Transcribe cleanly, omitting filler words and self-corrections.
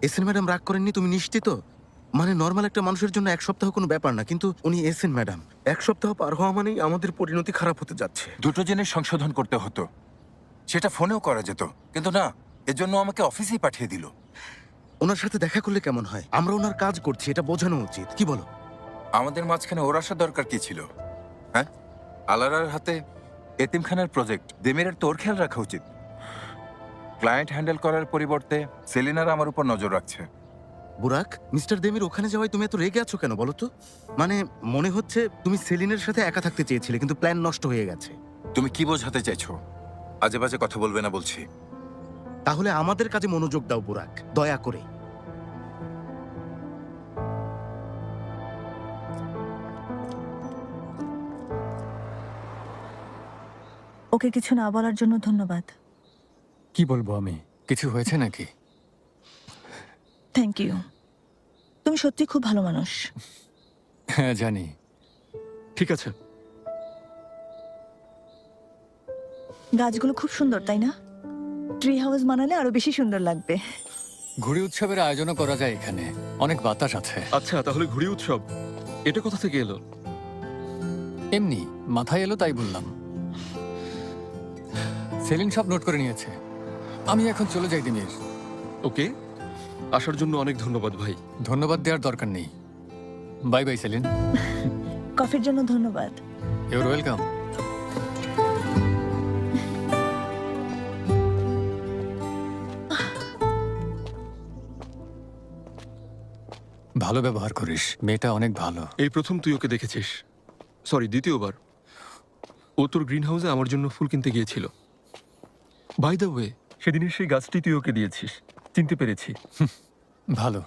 SN madam রাগ করেননি, তুমি নিশ্চিত? মানে নর্মাল একটা মানুষের জন্য এক সপ্তাহ কোনো ব্যাপার না, কিন্তু উনি এসএন ম্যাডাম। এক সপ্তাহ পার হওয়া মানেই আমাদের পরিণতি খারাপ হতে যাচ্ছে। দুটো জিনিস সংশোধন করতে হতো, সেটা ফোনেও করা যেত, কিন্তু না, এজন্য আমাকে অফিসেই পাঠিয়ে দিল। ওনার সাথে দেখা করলে কেমন হয়? আমরা ওনার কাজ করছি, এটা বোঝানো উচিত, কি বলো? আমাদের মাঝখানে ওর আসা দরকার কি ছিল? হ্যাঁ, আলারার হাতে এতিমখানার প্রজেক্ট, দেমিরের তোর খেয়াল রাখা উচিত। ক্লায়েন্ট হ্যান্ডেল করার পরিবর্তে সেলিনারা আমার উপর নজর রাখছে। বুরাক, মিস্টার দেমির ওখানে যাওয়ায় তুমি এত রেগে আছো কেন বলো তো? মানে মনে হচ্ছে তুমি সেলিনের সাথে একা থাকতে চেয়েছিলে, কিন্তু প্ল্যান নষ্ট হয়ে গেছে। তুমি কি বোঝাতে চাইছো? আজে বাজে কথা বলবে না বলছি। তাহলে আমাদের কাজে মনোযোগ দাও বুরাক, দয়া করে। ওকে কিছু না বলার জন্য ধন্যবাদ। কি বলবো আমি? কিছু হয়েছে নাকি? Thank you. তুমি সত্যি খুব ভালো মানুষ। হ্যাঁ জানি। ঠিক আছে। গাছগুলো খুব সুন্দর, তাই না? ট্রি হাউস বানালে আরো বেশি সুন্দর লাগবে। ঘুড়ি উৎসবের আয়োজনও করা যায় এখানে, অনেক বাতাস আছে। আচ্ছা, তাহলে ঘুড়ি উৎসব এটা কোথা থেকে এলো? এমনি মাথায় এলো তাই বললাম। সেলিন সব নোট করে নিয়েছে। আমি এখন চলে যাই দিমির। ওকে, আসার জন্য অনেক ধন্যবাদ ভাই। ধন্যবাদ দেওয়ার দরকার নেই। Bye bye saline. কফির জন্য ধন্যবাদ। Your welcome. ভালো ব্যবহার করিস, মেয়েটা অনেক ভালো। এই প্রথম তুই ওকে দেখেছিস? সরি, দ্বিতীয়বার। ও তোর গ্রিন হাউসে আমার জন্য ফুল কিনতে গিয়েছিল। বাই দ্য ওয়ে, সেদিনের সেই গাছটি তুই ওকে দিয়েছিস, চিনতে পেরেছি। ভালো।